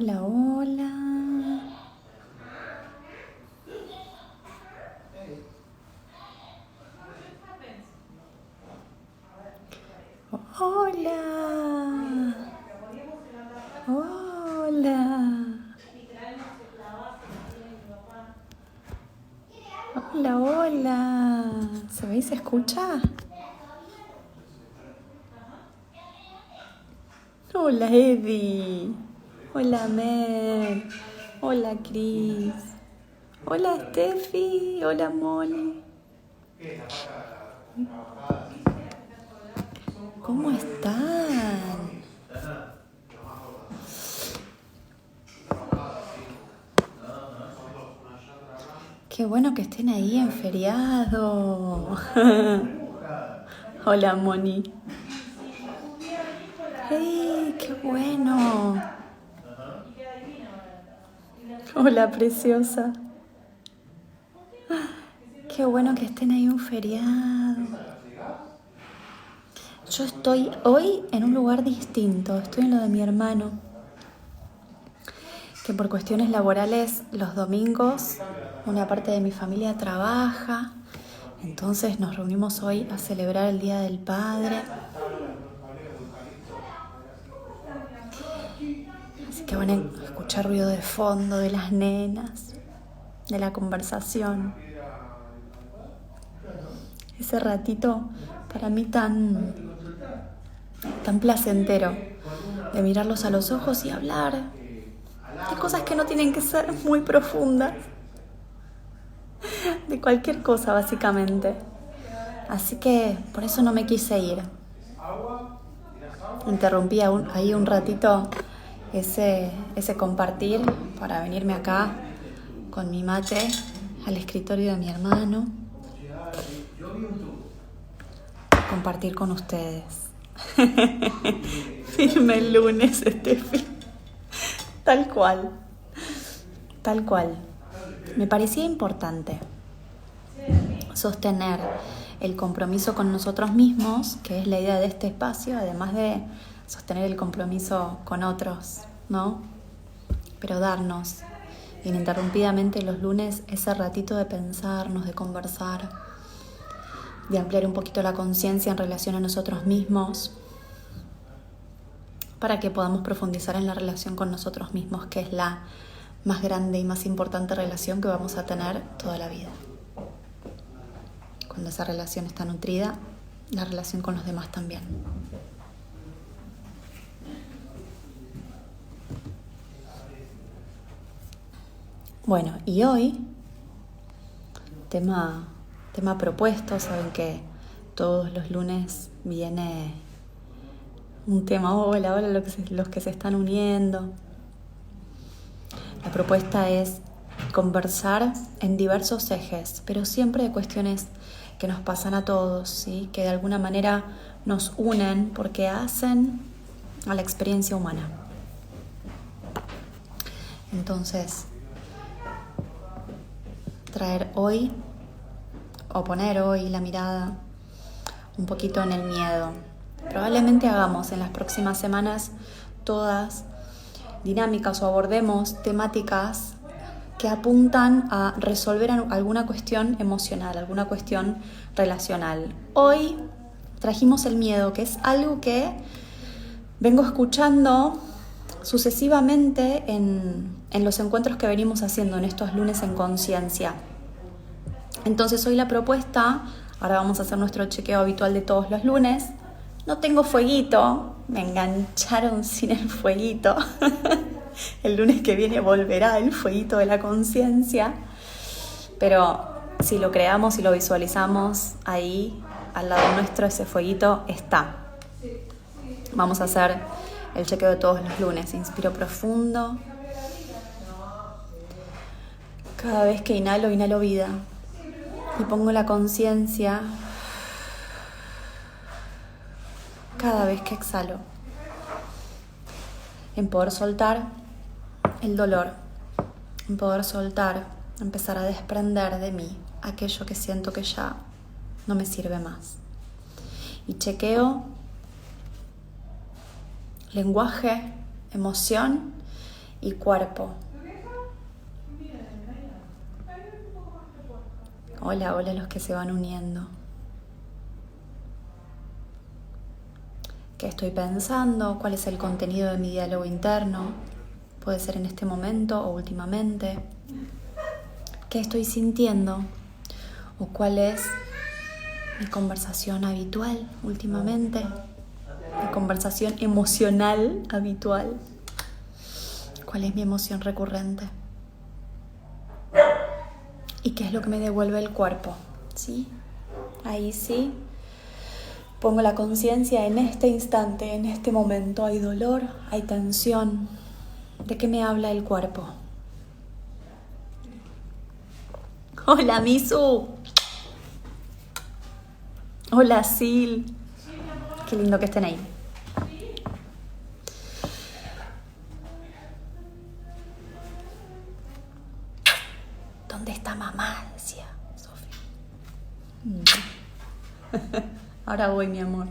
Hola, hola. Hola. Hola. Hola, hola. ¿Se ve y se escucha? Hola, Eddie. Hola, Mer. Hola, Cris. Hola, Steffi. Hola, Molly. ¿Cómo están? Qué bueno que estén ahí en feriado. Hola, Moni. ¡Hey, qué bueno! Hola, preciosa. Qué bueno que estén ahí un feriado. Yo estoy hoy en un lugar distinto. Estoy en lo de mi hermano, que por cuestiones laborales los domingos una parte de mi familia trabaja. Entonces nos reunimos hoy a celebrar el Día del Padre. Así que van a escuchar ruido de fondo de las nenas, de la conversación. Ese ratito para mí tan placentero de mirarlos a los ojos y hablar de cosas que no tienen que ser muy profundas, de cualquier cosa básicamente. Así que por eso no me quise ir. Interrumpí ahí un ratito ese compartir para venirme acá con mi mate al escritorio de mi hermano, compartir con ustedes. Firme el lunes, Steffi. Tal cual. Tal cual. Me parecía importante sostener el compromiso con nosotros mismos, que es la idea de este espacio, además de sostener el compromiso con otros, ¿no? Pero darnos ininterrumpidamente los lunes ese ratito de pensarnos, de conversar, de ampliar un poquito la conciencia en relación a nosotros mismos, para que podamos profundizar en la relación con nosotros mismos, que es la más grande y más importante relación que vamos a tener toda la vida. Cuando esa relación está nutrida, la relación con los demás también. Bueno, y hoy, tema propuesto, saben que todos los lunes viene un tema, hola, los que se están uniendo. La propuesta es conversar en diversos ejes, pero siempre de cuestiones que nos pasan a todos, ¿sí? Que de alguna manera nos unen porque hacen a la experiencia humana. Entonces, traer hoy o poner hoy la mirada un poquito en el miedo. Probablemente hagamos en las próximas semanas todas dinámicas o abordemos temáticas que apuntan a resolver alguna cuestión emocional, alguna cuestión relacional. Hoy trajimos el miedo, que es algo que vengo escuchando sucesivamente en los encuentros que venimos haciendo en estos lunes en conciencia. Entonces hoy la propuesta, ahora vamos a hacer nuestro chequeo habitual de todos los lunes. No tengo fueguito, me engancharon sin el fueguito. El lunes que viene volverá el fueguito de la conciencia. Pero si lo creamos y lo visualizamos, ahí al lado nuestro ese fueguito está. Vamos a hacer el chequeo de todos los lunes. Inspiro profundo. Cada vez que inhalo vida. Y pongo la conciencia cada vez que exhalo en poder soltar el dolor, en poder soltar, empezar a desprender de mí aquello que siento que ya no me sirve más. Y chequeo lenguaje, emoción y cuerpo. Hola, hola los que se van uniendo. ¿Qué estoy pensando? ¿Cuál es el contenido de mi diálogo interno? Puede ser en este momento o últimamente. ¿Qué estoy sintiendo? ¿O cuál es mi conversación habitual últimamente? Mi conversación emocional habitual. ¿Cuál es mi emoción recurrente? ¿Y qué es lo que me devuelve el cuerpo? ¿Sí? Ahí sí. Pongo la conciencia en este instante, en este momento. Hay dolor, hay tensión. ¿De qué me habla el cuerpo? Hola, Misu. Hola, Sil. Qué lindo que estén ahí. ¿Dónde está mamá? Decía Sofía. Ahora voy, mi amor.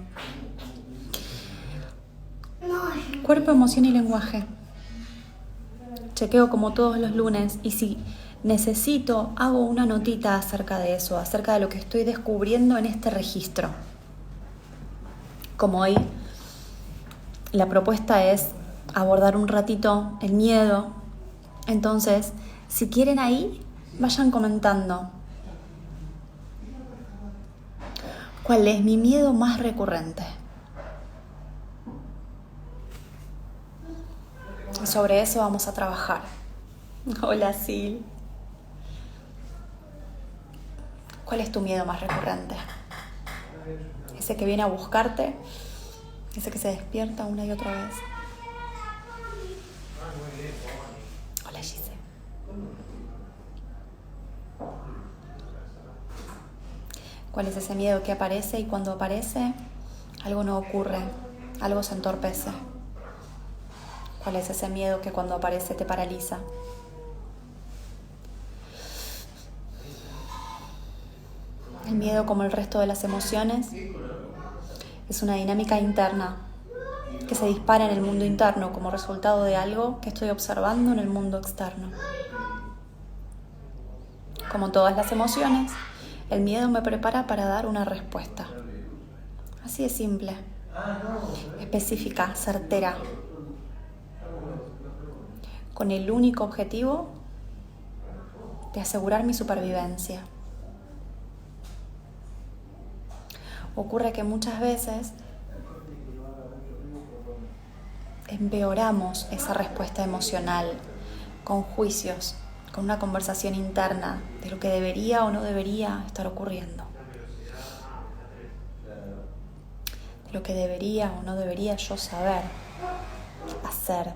Cuerpo, emoción y lenguaje. Chequeo como todos los lunes y si necesito, hago una notita acerca de eso, acerca de lo que estoy descubriendo en este registro. Como hoy, la propuesta es abordar un ratito el miedo. Entonces, si quieren ahí, vayan comentando. ¿Cuál es mi miedo más recurrente? Y sobre eso vamos a trabajar. Hola, Sil. ¿Cuál es tu miedo más recurrente? Ese que viene a buscarte, ese que se despierta una y otra vez. Hola, Gise. ¿Cuál es ese miedo que aparece y cuando aparece algo no ocurre, algo se entorpece? ¿Cuál es ese miedo que cuando aparece te paraliza? El miedo, como el resto de las emociones, es una dinámica interna que se dispara en el mundo interno como resultado de algo que estoy observando en el mundo externo. Como todas las emociones, el miedo me prepara para dar una respuesta. Así de simple, específica, certera, con el único objetivo de asegurar mi supervivencia. Ocurre que muchas veces empeoramos esa respuesta emocional con juicios, con una conversación interna de lo que debería o no debería estar ocurriendo. De lo que debería o no debería yo saber, hacer,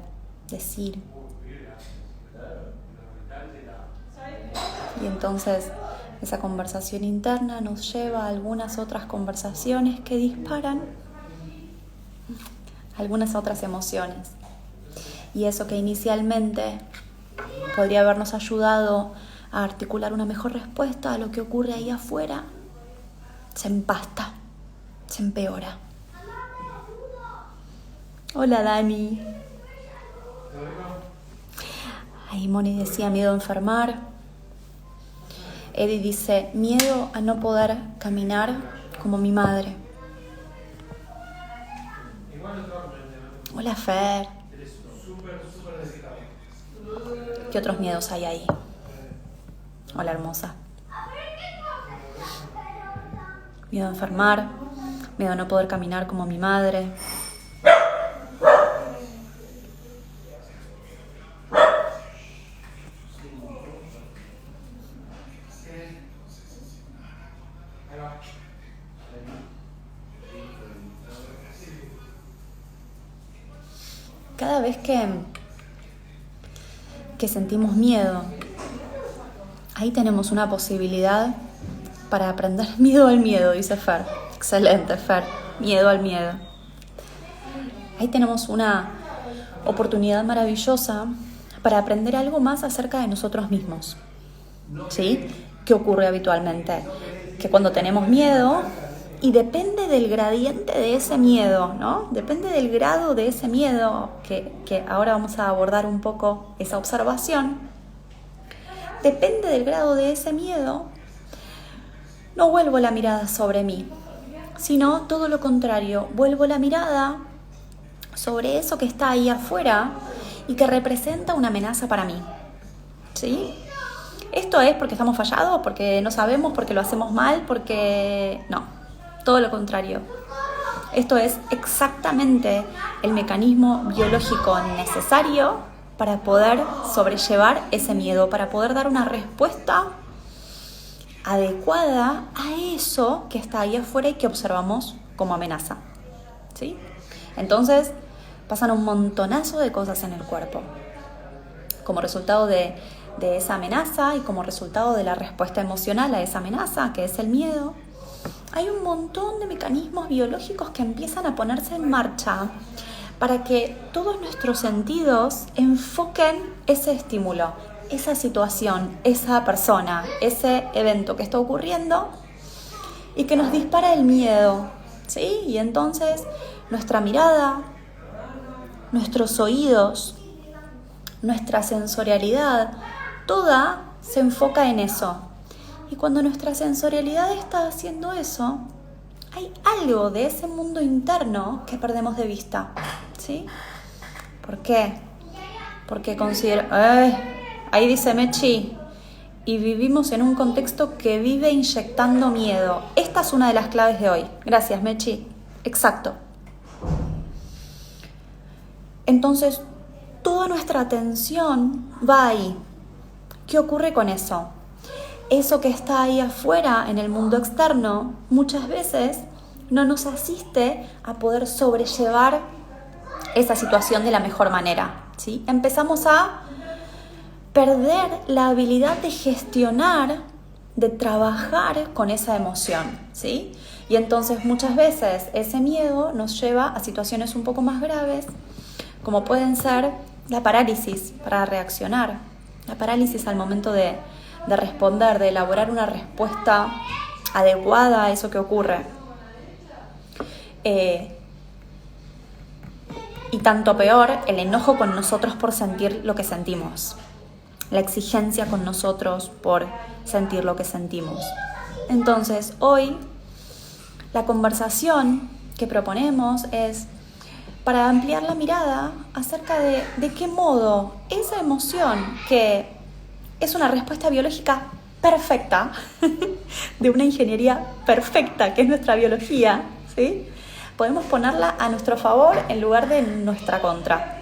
decir. Y entonces esa conversación interna nos lleva a algunas otras conversaciones que disparan algunas otras emociones. Y eso que inicialmente podría habernos ayudado a articular una mejor respuesta a lo que ocurre ahí afuera, se empasta, se empeora. Hola, Dani. Ahí Moni decía miedo a enfermar. Eddie dice miedo a no poder caminar como mi madre. Hola, Fer. ¿Qué otros miedos hay ahí? Hola, hermosa. Miedo a enfermar, miedo a no poder caminar como mi madre. Cada vez que sentimos miedo, ahí tenemos una posibilidad para aprender miedo al miedo, dice Fer. Excelente, Fer. Miedo al miedo. Ahí tenemos una oportunidad maravillosa para aprender algo más acerca de nosotros mismos. ¿Sí? ¿Qué ocurre habitualmente? Que cuando tenemos miedo, Y depende del gradiente de ese miedo, ¿no? Depende del grado de ese miedo, que ahora vamos a abordar un poco esa observación. Depende del grado de ese miedo, no vuelvo la mirada sobre mí, sino todo lo contrario, vuelvo la mirada sobre eso que está ahí afuera y que representa una amenaza para mí, ¿sí? Esto es porque estamos fallados, porque no sabemos, porque lo hacemos mal, porque no, todo lo contrario. Esto es exactamente el mecanismo biológico necesario para poder sobrellevar ese miedo, para poder dar una respuesta adecuada a eso que está ahí afuera y que observamos como amenaza, ¿sí? Entonces pasan un montonazo de cosas en el cuerpo como resultado de esa amenaza y como resultado de la respuesta emocional a esa amenaza, que es el miedo. Hay un montón de mecanismos biológicos que empiezan a ponerse en marcha para que todos nuestros sentidos enfoquen ese estímulo, esa situación, esa persona, ese evento que está ocurriendo y que nos dispara el miedo, ¿sí? Y entonces nuestra mirada, nuestros oídos, nuestra sensorialidad, toda se enfoca en eso. Y cuando nuestra sensorialidad está haciendo eso, hay algo de ese mundo interno que perdemos de vista, ¿sí? ¿Por qué? Porque considero... ahí dice Mechi, y vivimos en un contexto que vive inyectando miedo. Esta es una de las claves de hoy. Gracias, Mechi. Exacto. Entonces, toda nuestra atención va ahí. ¿Qué ocurre con eso? Eso que está ahí afuera, en el mundo externo, muchas veces no nos asiste a poder sobrellevar esa situación de la mejor manera, ¿sí? Empezamos a perder la habilidad de gestionar, de trabajar con esa emoción, ¿sí? Y entonces muchas veces ese miedo nos lleva a situaciones un poco más graves, como pueden ser la parálisis para reaccionar, la parálisis al momento de responder, de elaborar una respuesta adecuada a eso que ocurre. Y tanto peor, el enojo con nosotros por sentir lo que sentimos, la exigencia con nosotros por sentir lo que sentimos. Entonces, hoy la conversación que proponemos es para ampliar la mirada acerca de qué modo esa emoción, que es una respuesta biológica perfecta, de una ingeniería perfecta, que es nuestra biología, ¿sí? Podemos ponerla a nuestro favor en lugar de nuestra contra,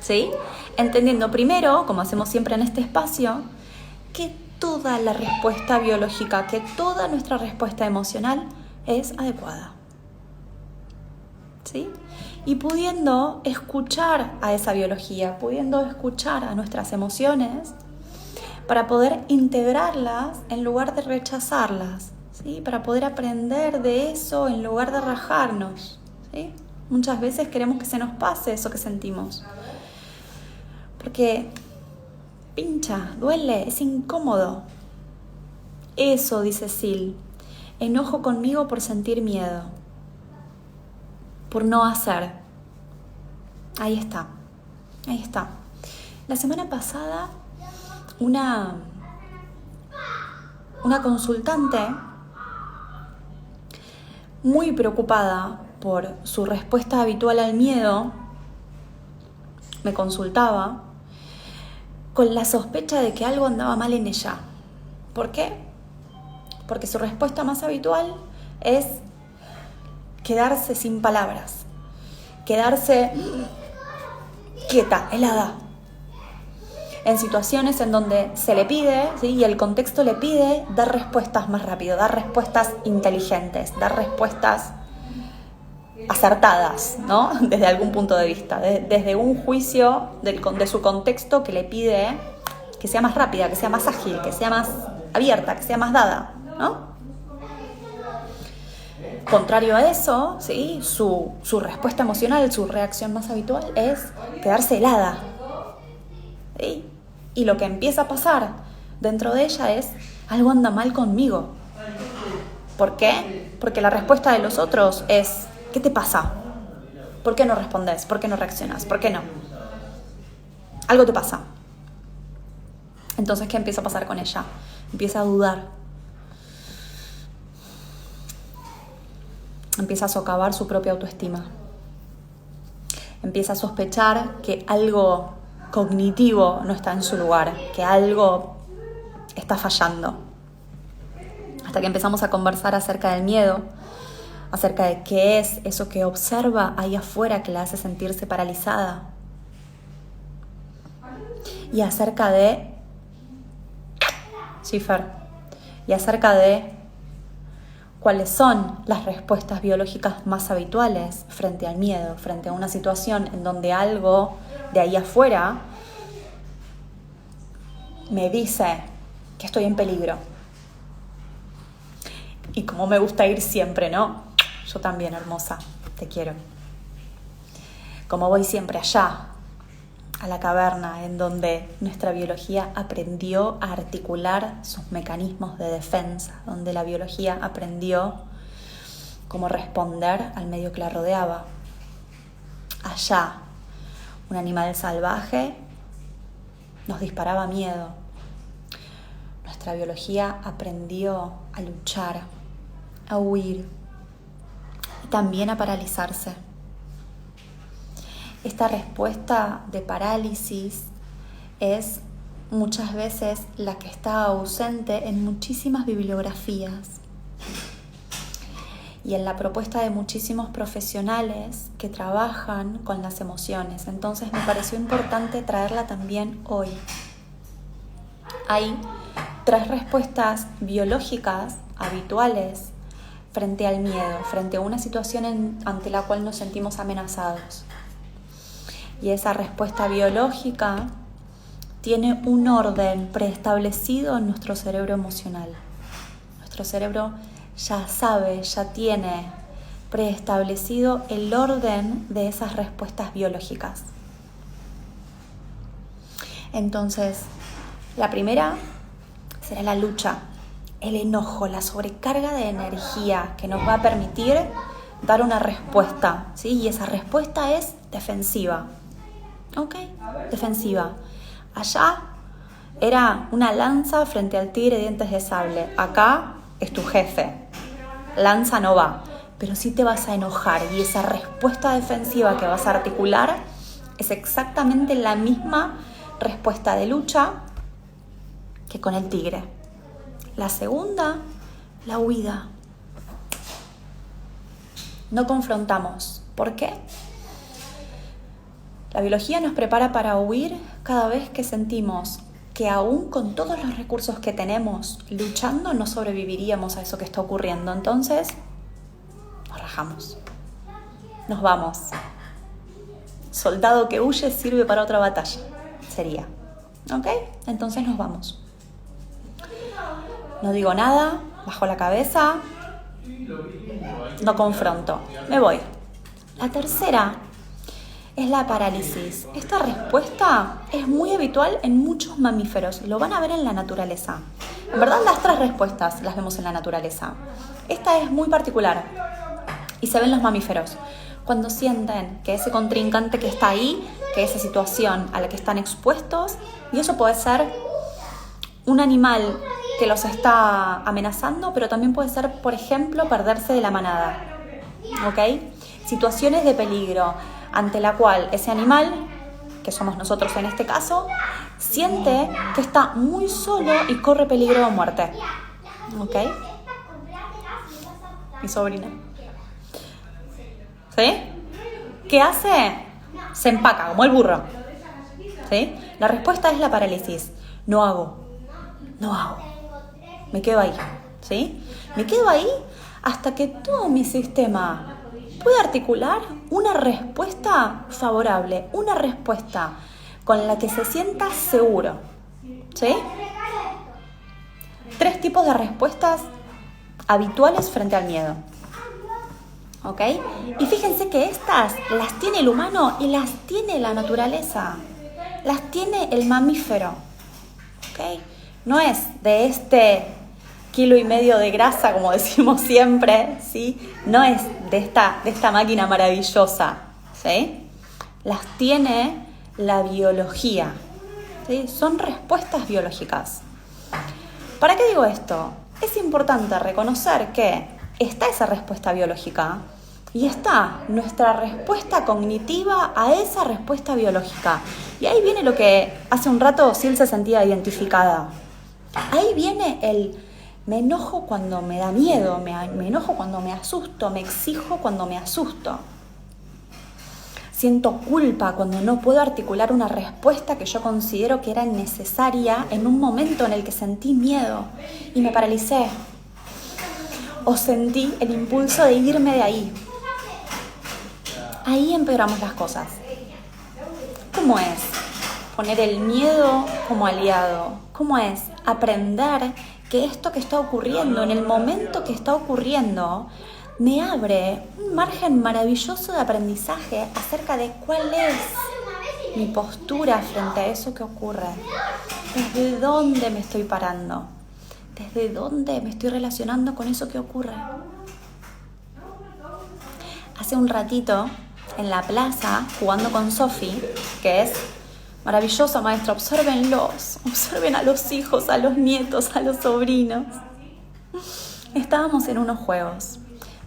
¿sí? Entendiendo primero, como hacemos siempre en este espacio, que toda la respuesta biológica, que toda nuestra respuesta emocional es adecuada, ¿sí? Y pudiendo escuchar a esa biología, pudiendo escuchar a nuestras emociones para poder integrarlas en lugar de rechazarlas, ¿sí? Para poder aprender de eso en lugar de rajarnos, ¿sí? Muchas veces queremos que se nos pase eso que sentimos, porque pincha, duele, es incómodo. Eso, dice Sil, enojo conmigo por sentir miedo, por no hacer. Ahí está. La semana pasada, una consultante muy preocupada por su respuesta habitual al miedo me consultaba con la sospecha de que algo andaba mal en ella. ¿Por qué? Porque su respuesta más habitual es quedarse sin palabras, quedarse quieta, helada, en situaciones en donde se le pide, ¿sí? Y el contexto le pide dar respuestas más rápido, dar respuestas inteligentes, dar respuestas acertadas, ¿no? Desde algún punto de vista, desde un juicio de su contexto que le pide que sea más rápida, que sea más ágil, que sea más abierta, que sea más dada, ¿no? Contrario a eso, ¿sí? Su respuesta emocional, su reacción más habitual es quedarse helada, ¿sí? Y lo que empieza a pasar dentro de ella es algo anda mal conmigo. ¿Por qué? Porque la respuesta de los otros es, ¿qué te pasa? ¿Por qué no respondes? ¿Por qué no reaccionas? ¿Por qué no? Algo te pasa. Entonces, ¿qué empieza a pasar con ella? Empieza a dudar. Empieza a socavar su propia autoestima. Empieza a sospechar que algo cognitivo no está en su lugar, que algo está fallando. Hasta que empezamos a conversar acerca del miedo, acerca de qué es eso que observa ahí afuera que la hace sentirse paralizada. Y acerca de Schiffer, y acerca de cuáles son las respuestas biológicas más habituales frente al miedo, frente a una situación en donde algo de ahí afuera me dice que estoy en peligro. Y como me gusta ir siempre, ¿no? Yo también, hermosa, te quiero. Como voy siempre allá, a la caverna, en donde nuestra biología aprendió a articular sus mecanismos de defensa, donde la biología aprendió cómo responder al medio que la rodeaba. Allá, un animal salvaje nos disparaba miedo. Nuestra biología aprendió a luchar, a huir y también a paralizarse. Esta respuesta de parálisis es muchas veces la que está ausente en muchísimas bibliografías y en la propuesta de muchísimos profesionales que trabajan con las emociones. Entonces me pareció importante traerla también hoy. Hay 3 respuestas biológicas habituales frente al miedo, frente a una situación ante la cual nos sentimos amenazados. Y esa respuesta biológica tiene un orden preestablecido en nuestro cerebro emocional. Nuestro cerebro ya sabe, ya tiene preestablecido el orden de esas respuestas biológicas. Entonces, la primera será la lucha, el enojo, la sobrecarga de energía que nos va a permitir dar una respuesta, ¿sí? Y esa respuesta es defensiva. ¿Ok? Defensiva. Allá era una lanza frente al tigre de dientes de sable. Acá es tu jefe. Lanza no va, pero sí te vas a enojar. Y esa respuesta defensiva que vas a articular es exactamente la misma respuesta de lucha que con el tigre. La segunda, la huida. No confrontamos. ¿Por qué? La biología nos prepara para huir cada vez que sentimos que aún con todos los recursos que tenemos, luchando no sobreviviríamos a eso que está ocurriendo. Entonces, nos rajamos, nos vamos. Soldado que huye sirve para otra batalla, sería. ¿Ok? Entonces nos vamos. No digo nada, bajo la cabeza, no confronto, me voy. La tercera es la parálisis. Esta respuesta es muy habitual en muchos mamíferos. Lo van a ver en la naturaleza. En verdad, las 3 respuestas las vemos en la naturaleza. Esta es muy particular y se ven en los mamíferos. Cuando sienten que ese contrincante que está ahí, que esa situación a la que están expuestos, y eso puede ser un animal que los está amenazando, pero también puede ser, por ejemplo, perderse de la manada. ¿Ok? Situaciones de peligro ante la cual ese animal, que somos nosotros en este caso, siente que está muy solo y corre peligro de muerte. ¿Ok? Mi sobrina. ¿Sí? ¿Qué hace? Se empaca, como el burro. ¿Sí? La respuesta es la parálisis. No hago. Me quedo ahí. ¿Sí? Me quedo ahí hasta que todo mi sistema puede articular una respuesta favorable, una respuesta con la que se sienta seguro. ¿Sí? 3 tipos de respuestas habituales frente al miedo. ¿Ok? Y fíjense que estas las tiene el humano y las tiene la naturaleza. Las tiene el mamífero. ¿Ok? No es de este kilo y medio de grasa, como decimos siempre, ¿sí? No es de esta máquina maravillosa, ¿sí? Las tiene la biología, ¿sí? Son respuestas biológicas. ¿Para qué digo esto? Es importante reconocer que está esa respuesta biológica y está nuestra respuesta cognitiva a esa respuesta biológica. Y ahí viene lo que hace un rato Sil se sentía identificada. Ahí viene el me enojo cuando me da miedo, me enojo cuando me asusto, me exijo cuando me asusto. Siento culpa cuando no puedo articular una respuesta que yo considero que era necesaria en un momento en el que sentí miedo y me paralicé. O sentí el impulso de irme de ahí. Ahí empeoramos las cosas. ¿Cómo es poner el miedo como aliado? ¿Cómo es aprender que esto que está ocurriendo, en el momento que está ocurriendo, me abre un margen maravilloso de aprendizaje acerca de cuál es mi postura frente a eso que ocurre? ¿Desde dónde me estoy parando? ¿Desde dónde me estoy relacionando con eso que ocurre? Hace un ratito, en la plaza, jugando con Sofi, que es maravillosa maestra, observen a los hijos, a los nietos, a los sobrinos. Estábamos en unos juegos.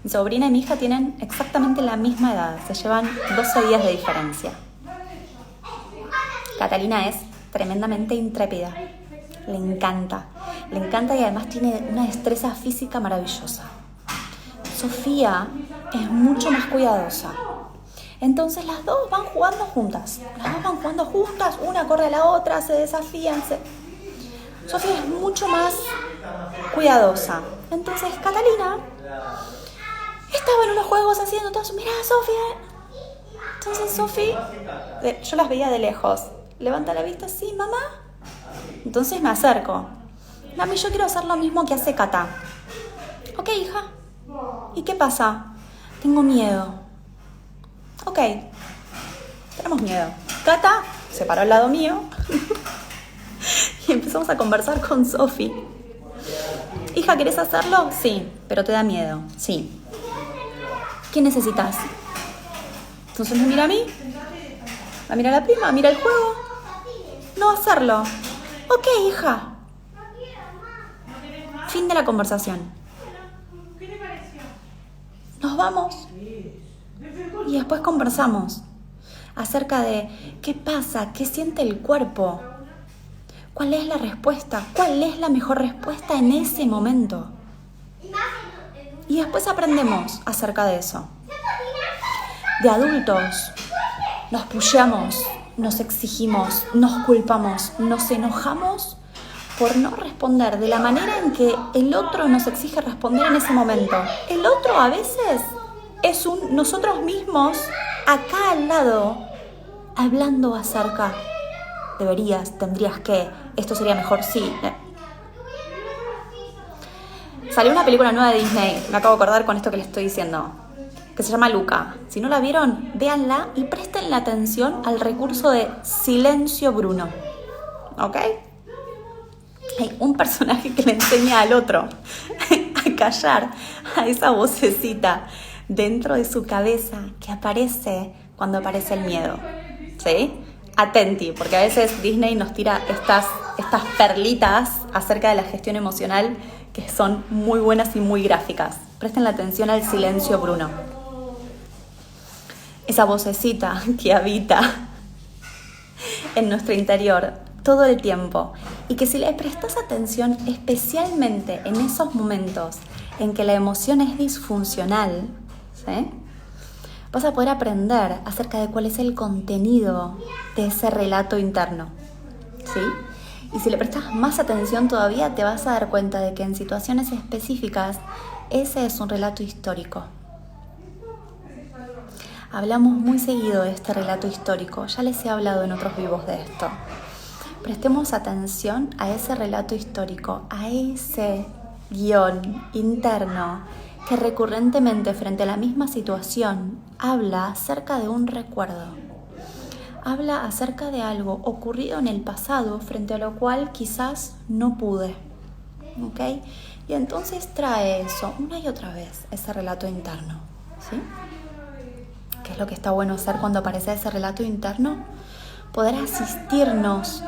Mi sobrina y mi hija tienen exactamente la misma edad, se llevan 12 días de diferencia. Catalina es tremendamente intrépida, le encanta y además tiene una destreza física maravillosa. Sofía es mucho más cuidadosa. Entonces las dos van jugando juntas. Una corre a la otra, se desafían. Sofía es mucho más cuidadosa. Entonces Catalina estaba en unos juegos haciendo todo eso. Mirá, Sofía. Entonces Sofía, yo las veía de lejos. Levanta la vista, sí, mamá. Entonces me acerco. Mami, yo quiero hacer lo mismo que hace Cata. Ok, hija. ¿Y qué pasa? Tengo miedo. Ok, tenemos miedo. Cata se paró al lado mío y empezamos a conversar con Sofi. Hija, ¿querés hacerlo? Sí, pero te da miedo. Sí. ¿Qué necesitas? Entonces me mira a mí, me mira a la prima, mira el juego. No hacerlo. Ok, hija. Fin de la conversación. Nos vamos. Y después conversamos acerca de qué pasa, qué siente el cuerpo, cuál es la respuesta, cuál es la mejor respuesta en ese momento. Y después aprendemos acerca de eso. De adultos nos pusheamos, nos exigimos, nos culpamos, nos enojamos por no responder de la manera en que el otro nos exige responder en ese momento. El otro a veces es nosotros mismos acá al lado hablando acerca. Deberías, tendrías que, esto sería mejor, sí. Salió una película nueva de Disney, me acabo de acordar con esto que les estoy diciendo, que se llama Luca. Si no la vieron, véanla y presten atención al recurso de silencio Bruno. ¿Ok? Hay un personaje que le enseña al otro a callar a esa vocecita dentro de su cabeza que aparece cuando aparece el miedo, ¿sí? Atenti, porque a veces Disney nos tira estas perlitas acerca de la gestión emocional que son muy buenas y muy gráficas. Presten la atención al silencio Bruno. Esa vocecita que habita en nuestro interior todo el tiempo y que si le prestas atención especialmente en esos momentos en que la emoción es disfuncional, ¿sí? Vas a poder aprender acerca de cuál es el contenido de ese relato interno, ¿sí? Y si le prestas más atención todavía, te vas a dar cuenta de que en situaciones específicas ese es un relato histórico. Hablamos muy seguido de este relato histórico, ya les he hablado en otros vivos de esto. Prestemos atención a ese relato histórico, a ese guión interno que recurrentemente frente a la misma situación habla acerca de un recuerdo. Habla acerca de algo ocurrido en el pasado frente a lo cual quizás no pude. ¿Okay? Y entonces trae eso una y otra vez, ese relato interno, ¿sí? ¿Qué es lo que está bueno hacer cuando aparece ese relato interno? Poder asistirnos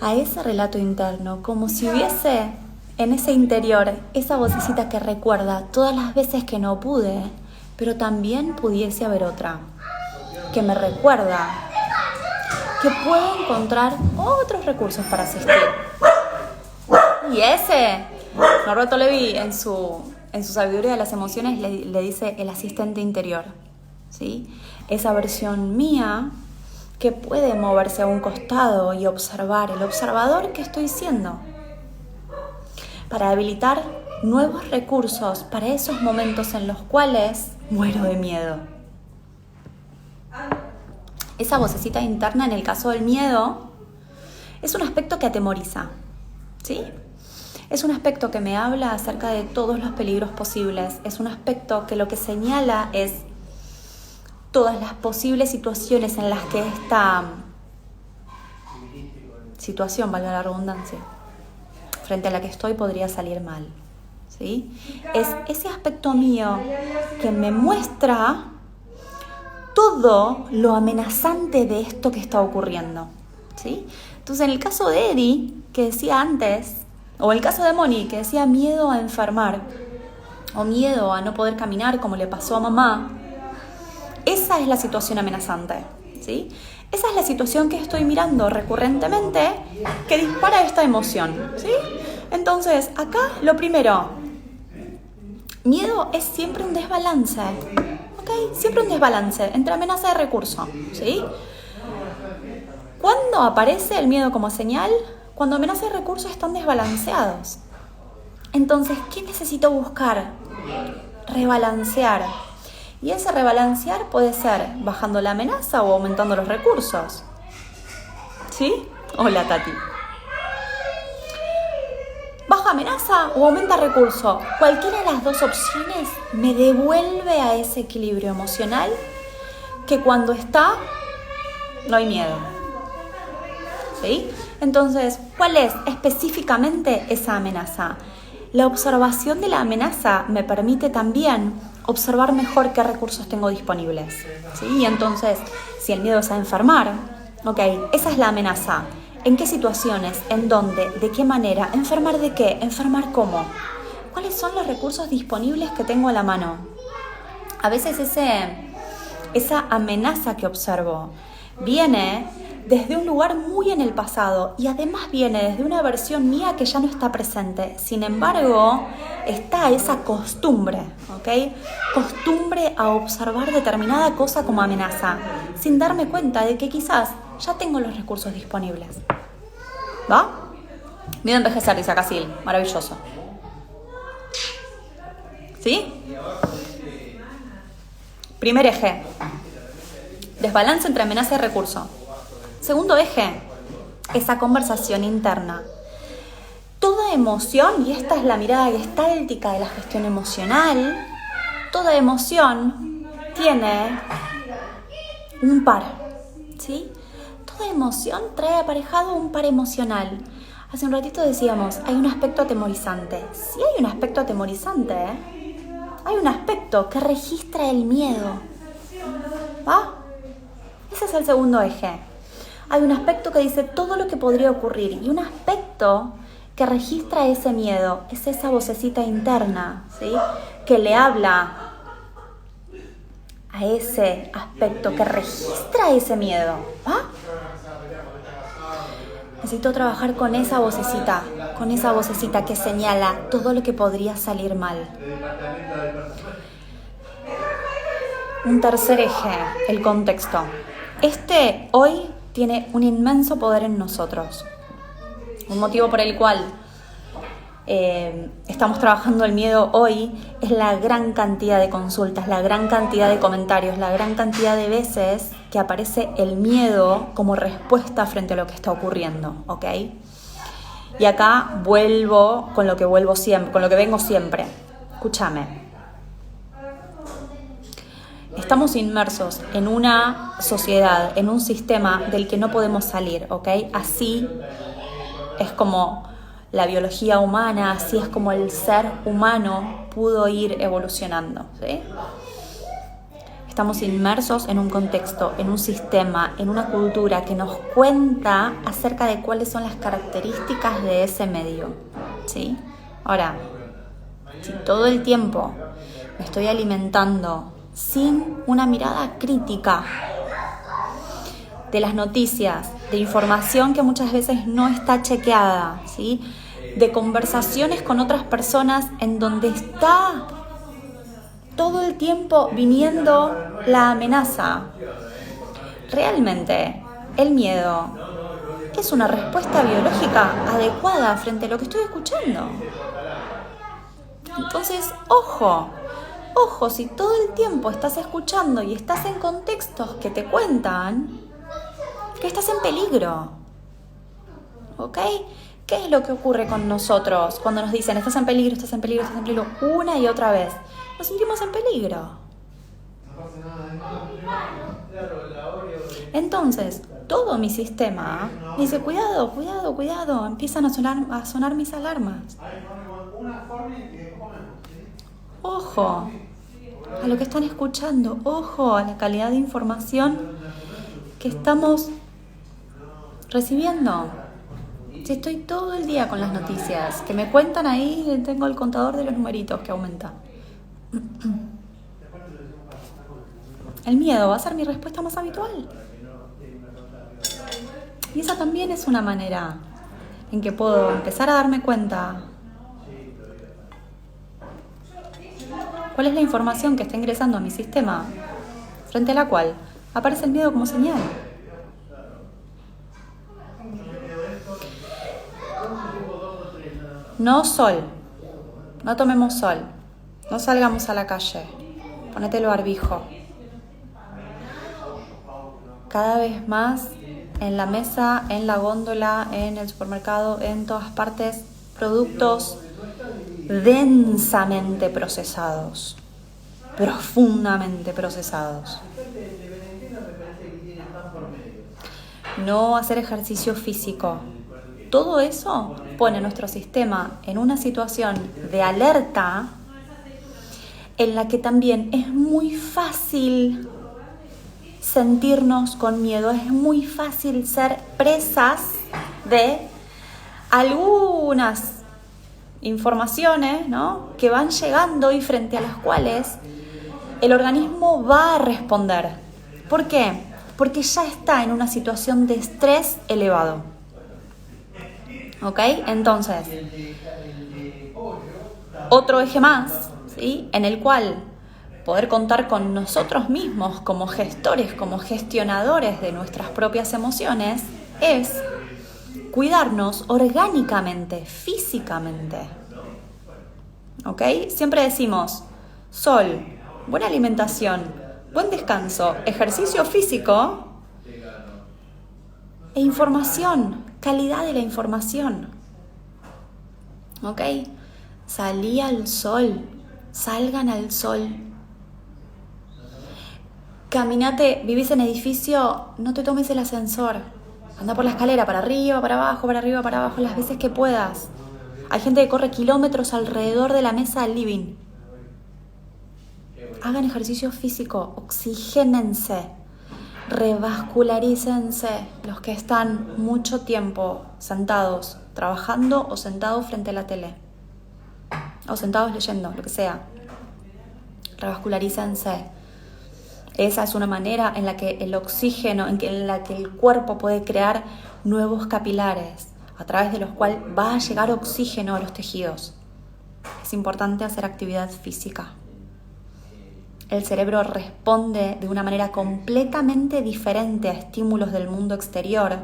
a ese relato interno como si hubiese en ese interior esa vocecita que recuerda todas las veces que no pude, pero también pudiese haber otra que me recuerda que puedo encontrar otros recursos para asistir. Y ese, Norberto Levi en su sabiduría de las emociones le dice el asistente interior, ¿sí? Esa versión mía que puede moverse a un costado y observar, el observador que estoy siendo, para habilitar nuevos recursos para esos momentos en los cuales muero de miedo. Esa vocecita interna, en el caso del miedo, es un aspecto que atemoriza, ¿sí? Es un aspecto que me habla acerca de todos los peligros posibles. Es un aspecto que lo que señala es todas las posibles situaciones en las que esta situación, valga la redundancia, frente a la que estoy podría salir mal, ¿sí? Es ese aspecto mío que me muestra todo lo amenazante de esto que está ocurriendo, ¿sí? Entonces, en el caso de Eddie, que decía antes, o el caso de Moni, que decía miedo a enfermar, o miedo a no poder caminar, como le pasó a mamá, esa es la situación amenazante, ¿sí? Esa es la situación que estoy mirando recurrentemente que dispara esta emoción, ¿sí? Entonces, acá lo primero, miedo es siempre un desbalance, ¿ok? Siempre un desbalance entre amenaza y recurso, ¿sí? ¿Cuándo aparece el miedo como señal? Cuando amenaza y recurso están desbalanceados. Entonces, ¿qué necesito buscar? Rebalancear. Y ese rebalancear puede ser bajando la amenaza o aumentando los recursos. ¿Sí? Hola, Tati. Baja amenaza o aumenta recurso. Cualquiera de las dos opciones me devuelve a ese equilibrio emocional que cuando está, no hay miedo. ¿Sí? Entonces, ¿cuál es específicamente esa amenaza? La observación de la amenaza me permite también observar mejor qué recursos tengo disponibles, ¿sí? Y entonces, si el miedo es a enfermar, ok, esa es la amenaza. ¿En qué situaciones? ¿En dónde? ¿De qué manera? ¿Enfermar de qué? ¿Enfermar cómo? ¿Cuáles son los recursos disponibles que tengo a la mano? A veces esa amenaza que observo viene desde un lugar muy en el pasado y además viene desde una versión mía que ya no está presente. Sin embargo, está esa costumbre, ¿ok? Costumbre a observar determinada cosa como amenaza, sin darme cuenta de que quizás ya tengo los recursos disponibles. ¿Va? Miedo a envejecer, dice Casil. Maravilloso. ¿Sí? Primer eje. Desbalance entre amenaza y recurso. Segundo eje, esa conversación interna. Toda emoción, y esta es la mirada gestáltica de la gestión emocional, toda emoción tiene un par, ¿sí? Toda emoción trae aparejado un par emocional. Hace un ratito decíamos, hay un aspecto atemorizante. Sí hay un aspecto atemorizante, hay un aspecto que registra el miedo. ¿Va? Ese es el segundo eje. Hay un aspecto que dice todo lo que podría ocurrir y un aspecto que registra ese miedo, es esa vocecita interna, ¿sí? Que le habla a ese aspecto que registra ese miedo. ¿Va? Necesito trabajar con esa vocecita que señala todo lo que podría salir mal. Un tercer eje, el contexto. Hoy tiene un inmenso poder en nosotros. Un motivo por el cual estamos trabajando el miedo hoy es la gran cantidad de consultas, la gran cantidad de comentarios, la gran cantidad de veces que aparece el miedo como respuesta frente a lo que está ocurriendo, ¿ok? Y acá vuelvo con lo que vengo siempre. Escúchame. Estamos inmersos en una sociedad, en un sistema del que no podemos salir, ¿ok? Así es como la biología humana, así es como el ser humano pudo ir evolucionando, ¿sí? Estamos inmersos en un contexto, en un sistema, en una cultura que nos cuenta acerca de cuáles son las características de ese medio, ¿sí? Ahora, si todo el tiempo me estoy alimentando sin una mirada crítica de las noticias, de información que muchas veces no está chequeada, ¿sí? De conversaciones con otras personas en donde está todo el tiempo viniendo la amenaza. Realmente, el miedo es una respuesta biológica adecuada frente a lo que estoy escuchando. Entonces, ojo, si todo el tiempo estás escuchando y estás en contextos que te cuentan que estás en peligro, ¿ok? ¿Qué es lo que ocurre con nosotros cuando nos dicen estás en peligro, estás en peligro, estás en peligro una y otra vez? Nos sentimos en peligro. Entonces, todo mi sistema dice cuidado, empiezan a sonar mis alarmas. Ojo a lo que están escuchando, ojo a la calidad de información que estamos recibiendo. Si estoy todo el día con las noticias que me cuentan ahí, tengo el contador de los numeritos que aumenta. El miedo va a ser mi respuesta más habitual. Y esa también es una manera en que puedo empezar a darme cuenta cuál es la información que está ingresando a mi sistema, frente a la cual aparece el miedo como señal. No sol, no tomemos sol, no salgamos a la calle, ponételo barbijo. Cada vez más en la mesa, en la góndola, en el supermercado, en todas partes, productos densamente procesados, profundamente procesados. No hacer ejercicio físico. Todo eso pone a nuestro sistema en una situación de alerta en la que también es muy fácil sentirnos con miedo, es muy fácil ser presas de algunas informaciones, ¿no?, que van llegando y frente a las cuales el organismo va a responder. ¿Por qué? Porque ya está en una situación de estrés elevado. ¿Ok? Entonces, otro eje más, ¿sí?, en el cual poder contar con nosotros mismos como gestores, como gestionadores de nuestras propias emociones, es cuidarnos orgánicamente, físicamente. ¿Ok? Siempre decimos sol, buena alimentación, buen descanso, ejercicio físico e información, calidad de la información. ¿Ok? Salí al sol, salgan al sol. Caminate, vivís en edificio, no te tomes el ascensor. Anda por la escalera, para arriba, para abajo, las veces que puedas. Hay gente que corre kilómetros alrededor de la mesa del living. Hagan ejercicio físico, oxigénense, revascularícense los que están mucho tiempo sentados, trabajando o sentados frente a la tele. O sentados leyendo, lo que sea. Revascularícense. Esa es una manera en la que el oxígeno, en la que el cuerpo puede crear nuevos capilares, a través de los cuales va a llegar oxígeno a los tejidos. Es importante hacer actividad física. El cerebro responde de una manera completamente diferente a estímulos del mundo exterior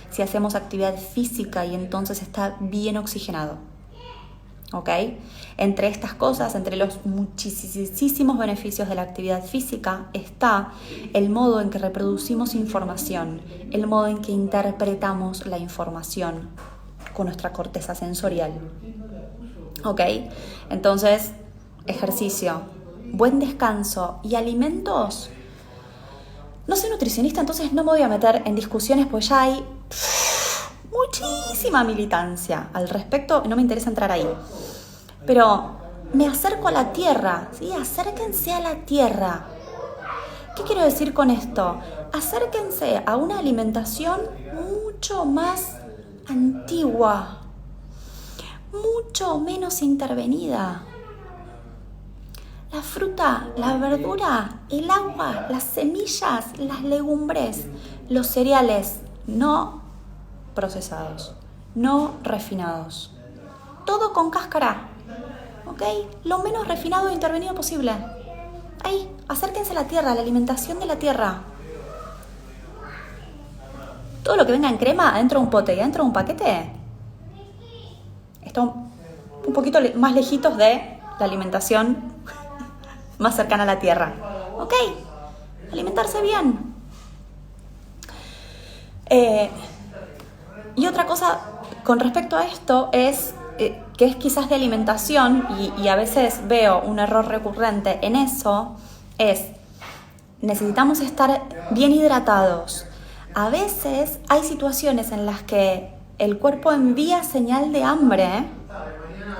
si hacemos actividad física y entonces está bien oxigenado. ¿Ok? Entre estas cosas, entre los muchísimos beneficios de la actividad física, está el modo en que reproducimos información, el modo en que interpretamos la información con nuestra corteza sensorial. ¿Ok? Entonces, ejercicio, buen descanso y alimentos. No soy nutricionista, entonces no me voy a meter en discusiones, pues ya hay muchísima militancia al respecto, no me interesa entrar ahí. Pero me acerco a la tierra, ¿sí? Acérquense a la tierra. ¿Qué quiero decir con esto? Acérquense a una alimentación mucho más antigua, mucho menos intervenida. La fruta, la verdura, el agua, las semillas, las legumbres, los cereales no procesados, no refinados. Todo con cáscara, ¿ok? Lo menos refinado e intervenido posible. Ahí, acérquense a la tierra, a la alimentación de la tierra. Todo lo que venga en crema adentro de un pote y adentro de un paquete está un poquito más lejitos de la alimentación más cercana a la tierra. ¿Ok? Alimentarse bien. Y otra cosa con respecto a esto es que es quizás de alimentación y a veces veo un error recurrente en eso, es necesitamos estar bien hidratados. A veces hay situaciones en las que el cuerpo envía señal de hambre,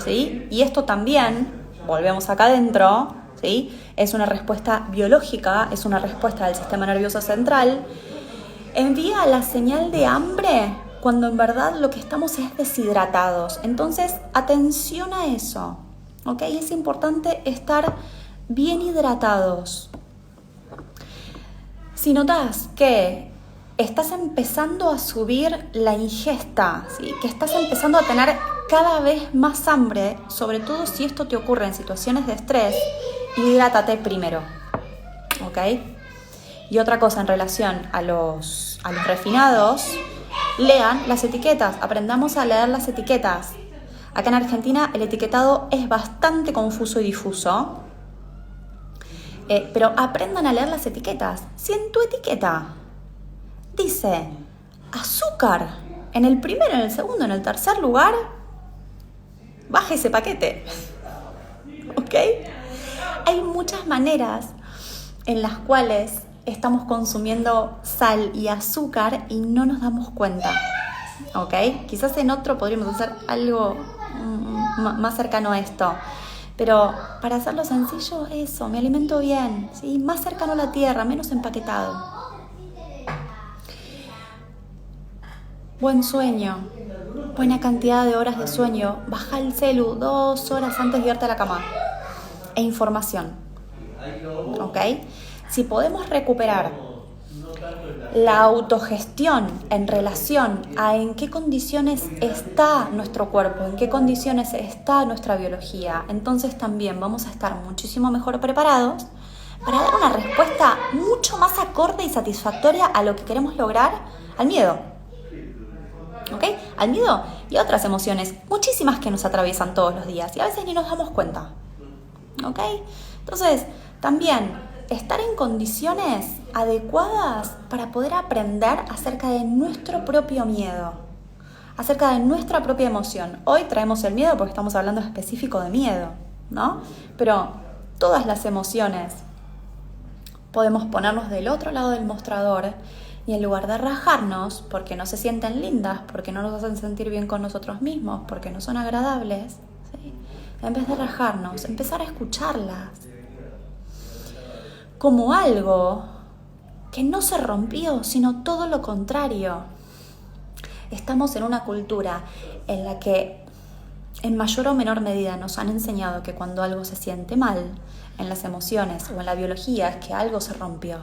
¿sí? Y esto también, volvemos acá adentro, ¿sí? Es una respuesta biológica, es una respuesta del sistema nervioso central. Envía la señal de hambre cuando en verdad lo que estamos es deshidratados. Entonces, atención a eso, ¿ok? Es importante estar bien hidratados. Si notas que estás empezando a subir la ingesta, ¿sí? Que estás empezando a tener cada vez más hambre, sobre todo si esto te ocurre en situaciones de estrés, hidrátate primero, ¿ok? Y otra cosa en relación a los refinados, lean las etiquetas, aprendamos a leer las etiquetas. Acá en Argentina el etiquetado es bastante confuso y difuso, pero aprendan a leer las etiquetas. Si en tu etiqueta dice azúcar en el primero, en el segundo, en el tercer lugar, baje ese paquete, ¿ok? Hay muchas maneras en las cuales estamos consumiendo sal y azúcar y no nos damos cuenta, ¿ok? Quizás en otro podríamos hacer algo más cercano a esto, pero para hacerlo sencillo, eso, me alimento bien, ¿sí? Más cercano a la tierra, menos empaquetado. Buen sueño, buena cantidad de horas de sueño, baja el celu 2 horas antes de irte a la cama. E información, ¿ok? Si podemos recuperar la autogestión en relación a en qué condiciones está nuestro cuerpo, en qué condiciones está nuestra biología, entonces también vamos a estar muchísimo mejor preparados para dar una respuesta mucho más acorde y satisfactoria a lo que queremos lograr, al miedo, ¿ok? Al miedo y a otras emociones, muchísimas que nos atraviesan todos los días y a veces ni nos damos cuenta, ¿ok? Entonces, también estar en condiciones adecuadas para poder aprender acerca de nuestro propio miedo, acerca de nuestra propia emoción. Hoy traemos el miedo porque estamos hablando específico de miedo, ¿no? Pero todas las emociones podemos ponernos del otro lado del mostrador y en lugar de rajarnos porque no se sienten lindas, porque no nos hacen sentir bien con nosotros mismos, porque no son agradables, ¿sí? En vez de rajarnos, empezar a escucharlas como algo que no se rompió, sino todo lo contrario. Estamos en una cultura en la que en mayor o menor medida nos han enseñado que cuando algo se siente mal, en las emociones o en la biología, es que algo se rompió,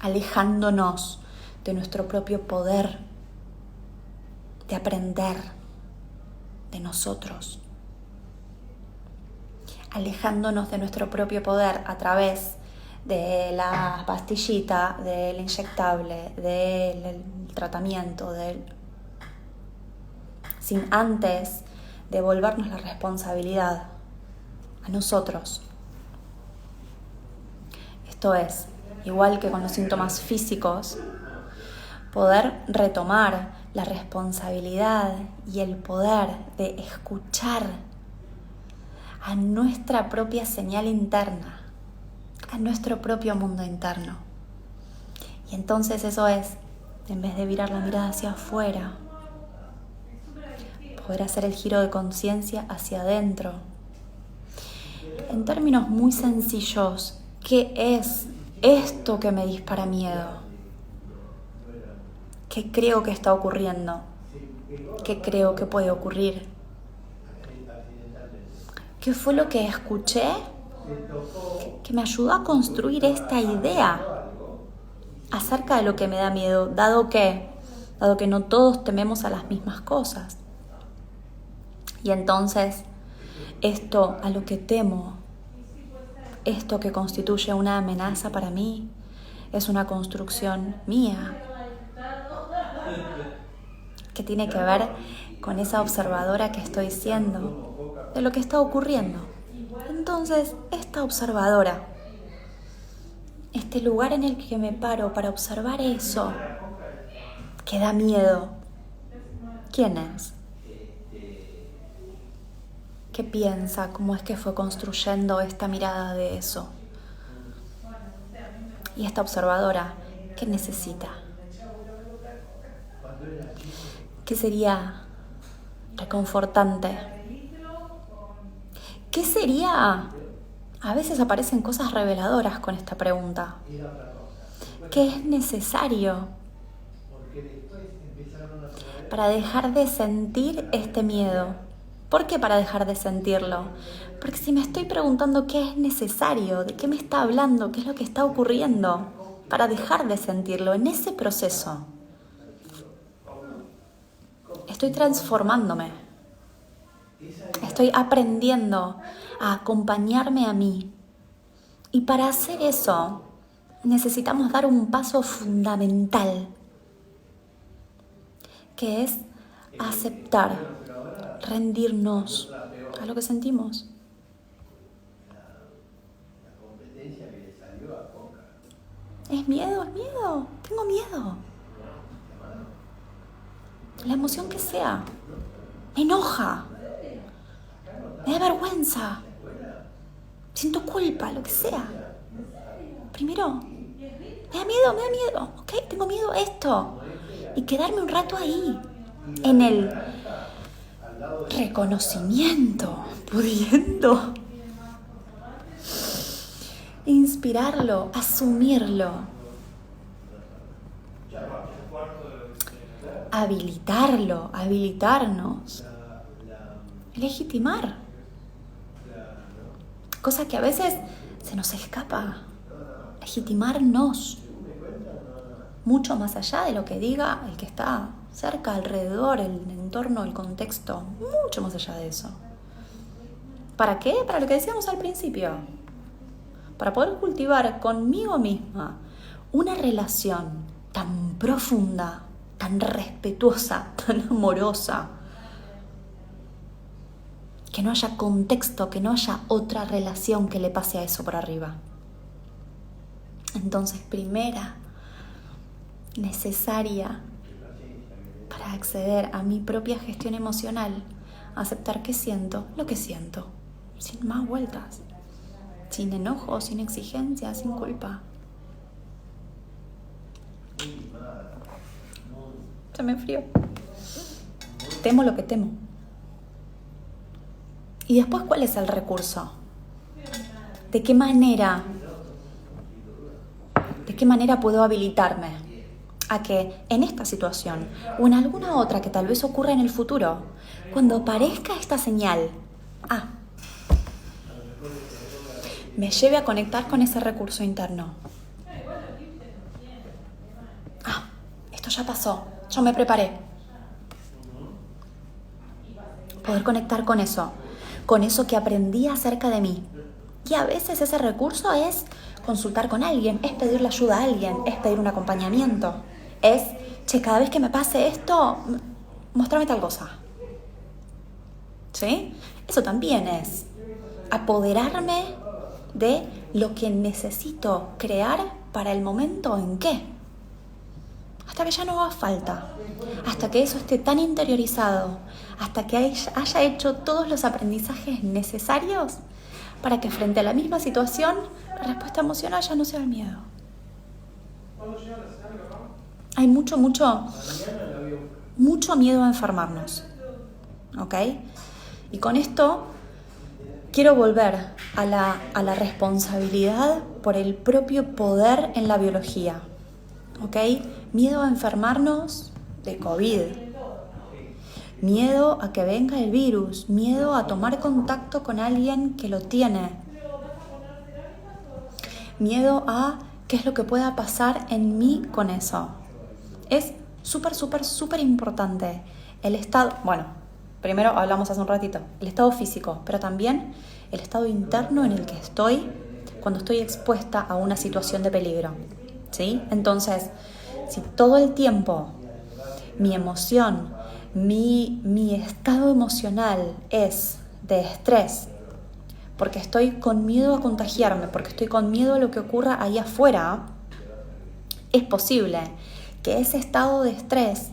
alejándonos de nuestro propio poder de aprender de nosotros, alejándonos de nuestro propio poder a través de la pastillita, del inyectable, del tratamiento, sin antes devolvernos la responsabilidad a nosotros. Esto es, igual que con los síntomas físicos, poder retomar la responsabilidad y el poder de escuchar a nuestra propia señal interna, a nuestro propio mundo interno. Y entonces eso es en vez de virar la mirada hacia afuera. Poder hacer el giro de conciencia hacia adentro. En términos muy sencillos, ¿qué es esto que me dispara miedo? ¿Qué creo que está ocurriendo? ¿Qué creo que puede ocurrir? ¿Qué fue lo que escuché que me ayudó a construir esta idea acerca de lo que me da miedo, dado que no todos tememos a las mismas cosas? Y entonces, esto a lo que temo, esto que constituye una amenaza para mí, es una construcción mía, que tiene que ver con esa observadora que estoy siendo, de lo que está ocurriendo. Entonces, esta observadora, este lugar en el que me paro para observar eso, que da miedo, ¿quién es? ¿Qué piensa? ¿Cómo es que fue construyendo esta mirada de eso? Y esta observadora, ¿qué necesita? ¿Qué sería reconfortante? ¿Qué sería? A veces aparecen cosas reveladoras con esta pregunta. ¿Qué es necesario para dejar de sentir este miedo? ¿Por qué para dejar de sentirlo? Porque si me estoy preguntando qué es necesario, de qué me está hablando, qué es lo que está ocurriendo, para dejar de sentirlo, en ese proceso, estoy transformándome. Estoy aprendiendo a acompañarme a mí. Y para hacer eso, necesitamos dar un paso fundamental, que es aceptar, rendirnos a lo que sentimos. ¿Es miedo? ¿Es miedo? Tengo miedo. La emoción que sea. Me enoja. Me da vergüenza. Siento culpa, lo que sea. Primero, me da miedo. Ok, tengo miedo a esto. Y quedarme un rato ahí, en el reconocimiento, pudiendo inspirarlo, asumirlo, habilitarlo, habilitarnos, legitimar, cosa que a veces se nos escapa, legitimarnos, mucho más allá de lo que diga el que está cerca, alrededor, el entorno, el contexto, mucho más allá de eso. ¿Para qué? Para lo que decíamos al principio. Para poder cultivar conmigo misma una relación tan profunda, tan respetuosa, tan amorosa, que no haya contexto, que no haya otra relación que le pase a eso por arriba. Entonces, primera, necesaria para acceder a mi propia gestión emocional, aceptar que siento lo que siento, sin más vueltas, sin enojo, sin exigencia, sin culpa. Se me enfrió. Temo lo que temo. Y después, ¿cuál es el recurso? ¿De qué manera puedo habilitarme a que en esta situación o en alguna otra que tal vez ocurra en el futuro, cuando aparezca esta señal, me lleve a conectar con ese recurso interno? Esto ya pasó, yo me preparé. Poder conectar con eso que aprendí acerca de mí. Y a veces ese recurso es consultar con alguien, es pedirle ayuda a alguien, es pedir un acompañamiento. Es, cada vez que me pase esto, mostrame tal cosa. ¿Sí? Eso también es apoderarme de lo que necesito crear para el momento en que. Hasta que ya no haga falta. Hasta que eso esté tan interiorizado. Hasta que haya hecho todos los aprendizajes necesarios para que frente a la misma situación, la respuesta emocional ya no sea el miedo. Hay mucho miedo a enfermarnos, ¿ok? Y con esto quiero volver a la responsabilidad por el propio poder en la biología, ¿ok? Miedo a enfermarnos de COVID, miedo a que venga el virus, miedo a tomar contacto con alguien que lo tiene, miedo a qué es lo que pueda pasar en mí con eso. Es súper importante el estado, bueno, primero hablamos hace un ratito, el estado físico, pero también el estado interno en el que estoy cuando estoy expuesta a una situación de peligro, ¿sí? Entonces, si todo el tiempo mi emoción, mi estado emocional es de estrés, porque estoy con miedo a contagiarme, porque estoy con miedo a lo que ocurra ahí afuera, es posible que ese estado de estrés,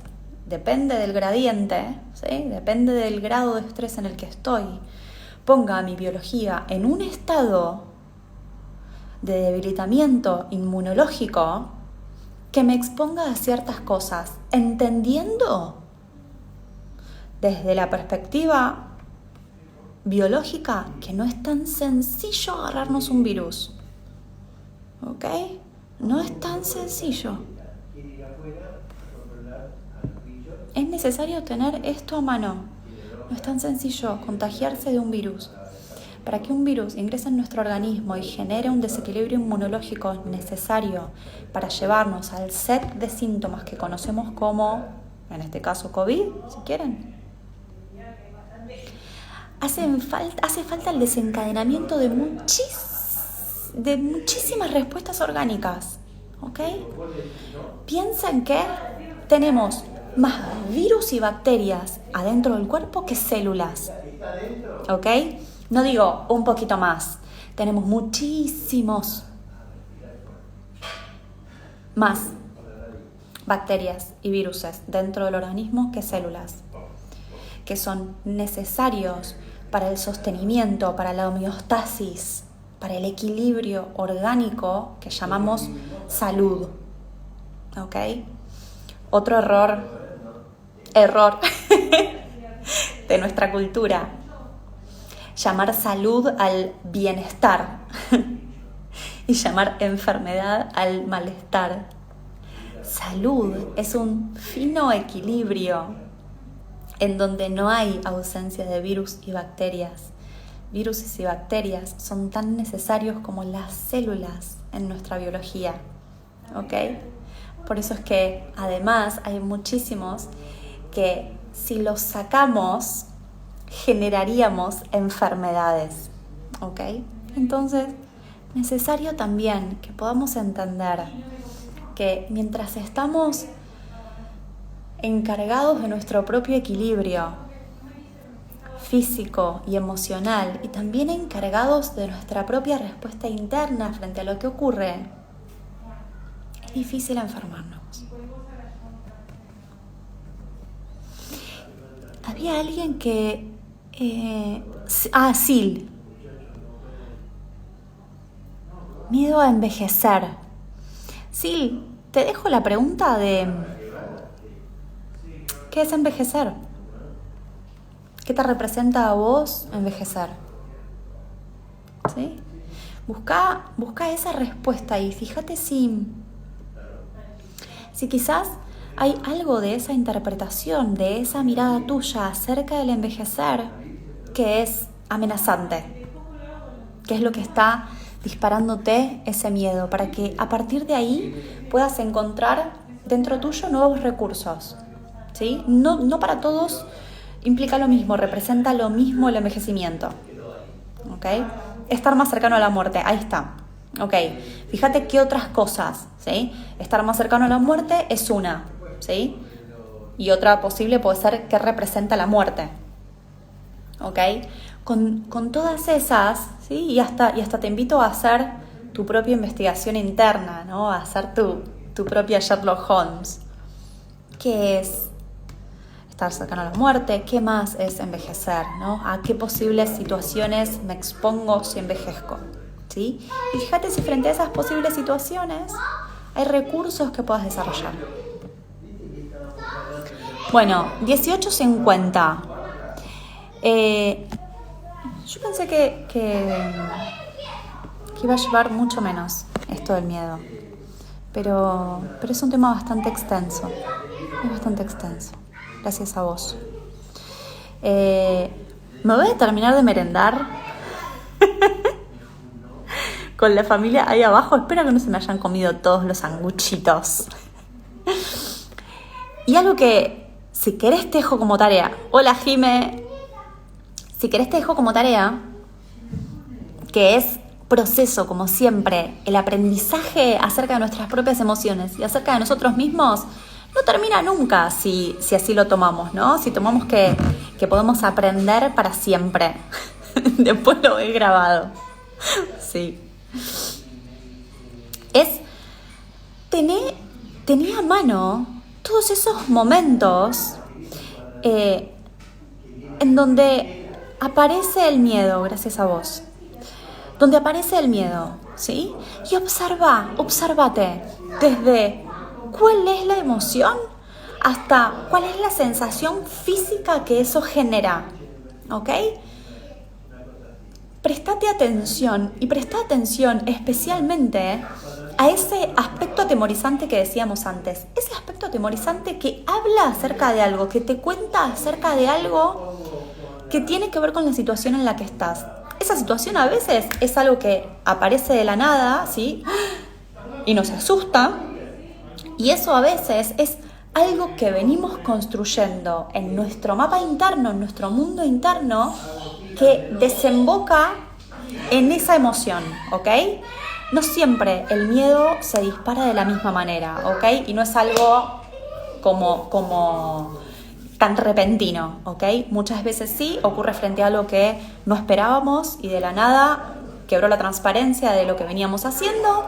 depende del gradiente, ¿sí? Depende del grado de estrés en el que estoy, ponga a mi biología en un estado de debilitamiento inmunológico que me exponga a ciertas cosas, entendiendo desde la perspectiva biológica que no es tan sencillo agarrarnos un virus, ¿ok? No es tan sencillo. Es necesario tener esto a mano. No es tan sencillo contagiarse de un virus. Para que un virus ingrese en nuestro organismo y genere un desequilibrio inmunológico necesario para llevarnos al set de síntomas que conocemos como, en este caso, COVID, si quieren, hace falta el desencadenamiento de muchísimas respuestas orgánicas, ¿ok? Piensen que tenemos más virus y bacterias adentro del cuerpo que células, ¿ok? No digo un poquito más, tenemos muchísimos más bacterias y viruses dentro del organismo que células, que son necesarios para el sostenimiento, para la homeostasis, para el equilibrio orgánico que llamamos salud, ¿ok? Otro error de nuestra cultura, llamar salud al bienestar y llamar enfermedad al malestar. Salud es un fino equilibrio en donde no hay ausencia de virus y bacterias. Virus y bacterias son tan necesarios como las células en nuestra biología, ¿ok? Por eso es que además hay muchísimos que si los sacamos generaríamos enfermedades, ¿ok? Entonces, necesario también que podamos entender que mientras estamos encargados de nuestro propio equilibrio físico y emocional y también encargados de nuestra propia respuesta interna frente a lo que ocurre, es difícil enfermarnos. Había alguien que... Sil. Miedo a envejecer. Sil, te dejo la pregunta de... ¿qué es envejecer? ¿Qué te representa a vos envejecer? ¿Sí? Busca esa respuesta y fíjate si quizás hay algo de esa interpretación, de esa mirada tuya acerca del envejecer que es amenazante, que es lo que está disparándote ese miedo, para que a partir de ahí puedas encontrar dentro tuyo nuevos recursos, ¿sí? No para todos implica lo mismo, representa lo mismo el envejecimiento, ¿ok? Estar más cercano a la muerte, ahí está. Ok, fíjate qué otras cosas, ¿sí? Estar más cercano a la muerte es una, ¿sí? Y otra posible puede ser qué representa la muerte, ¿ok? Con todas esas, ¿sí? Y hasta te invito a hacer tu propia investigación interna, ¿no? A hacer tu propia Sherlock Holmes. ¿Qué es estar cercano a la muerte? ¿Qué más es envejecer, ¿no? ¿A qué posibles situaciones me expongo si envejezco? ¿Sí? Y fíjate si frente a esas posibles situaciones hay recursos que puedas desarrollar. Bueno, 18:50. Yo pensé que iba a llevar mucho menos esto del miedo. Pero es un tema bastante extenso. Es bastante extenso. Gracias a vos. Me voy a terminar de merendar con la familia ahí abajo. Espero que no se me hayan comido todos los sanguchitos. Y algo que, si querés, te dejo como tarea. Hola, Jime. Si querés, te dejo como tarea, que es proceso, como siempre. El aprendizaje acerca de nuestras propias emociones y acerca de nosotros mismos no termina nunca si así lo tomamos, ¿no? Si tomamos que podemos aprender para siempre. Después lo he grabado. Sí. Tenía a mano todos esos momentos en donde aparece el miedo, gracias a vos. Donde aparece el miedo, ¿sí? Y obsérvate desde cuál es la emoción hasta cuál es la sensación física que eso genera, ¿ok? Prestate atención y presta atención especialmente a ese aspecto atemorizante que decíamos antes. Ese aspecto atemorizante que habla acerca de algo, que te cuenta acerca de algo que tiene que ver con la situación en la que estás. Esa situación a veces es algo que aparece de la nada, ¿sí? Y nos asusta. Y eso a veces es algo que venimos construyendo en nuestro mapa interno, en nuestro mundo interno, que desemboca en esa emoción, ¿ok? No siempre el miedo se dispara de la misma manera, ¿ok? Y no es algo como tan repentino, ¿ok? Muchas veces sí ocurre frente a algo que no esperábamos y de la nada quebró la transparencia de lo que veníamos haciendo.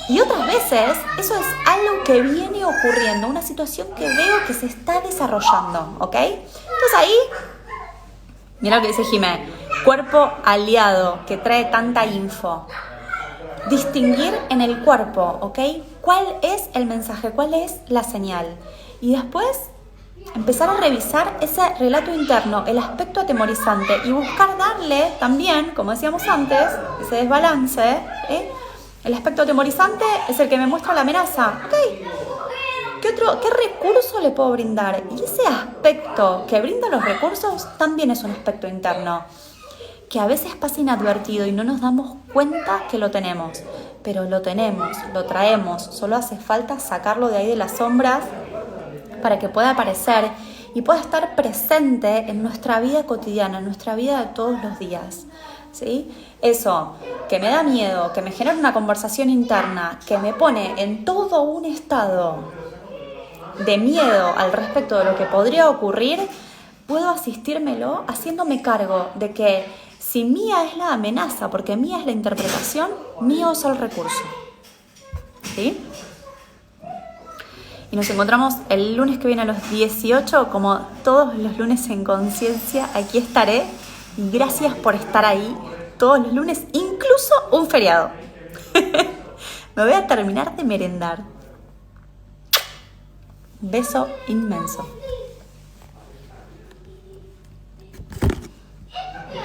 Y otras veces eso es algo que viene ocurriendo, una situación que veo que se está desarrollando, ¿ok? Entonces ahí, mira lo que dice Jimé, cuerpo aliado que trae tanta info. Distinguir en el cuerpo, ¿ok? ¿Cuál es el mensaje? ¿Cuál es la señal? Y después empezar a revisar ese relato interno, el aspecto atemorizante y buscar darle también, como decíamos antes, ese desbalance, ¿eh? El aspecto atemorizante es el que me muestra la amenaza. ¿Ok? ¿Qué recurso le puedo brindar? Y ese aspecto que brinda los recursos también es un aspecto interno, que a veces pasa inadvertido y no nos damos cuenta que lo tenemos. Pero lo tenemos, lo traemos, solo hace falta sacarlo de ahí de las sombras para que pueda aparecer y pueda estar presente en nuestra vida cotidiana, en nuestra vida de todos los días, ¿sí? Eso que me da miedo, que me genera una conversación interna, que me pone en todo un estado de miedo al respecto de lo que podría ocurrir, puedo asistírmelo haciéndome cargo de que si mía es la amenaza, porque mía es la interpretación, mío es el recurso, ¿sí? Y nos encontramos el lunes que viene a los 18, como todos los lunes en Conciencia. Aquí estaré. Gracias por estar ahí todos los lunes, incluso un feriado. Me voy a terminar de merendar. Beso inmenso.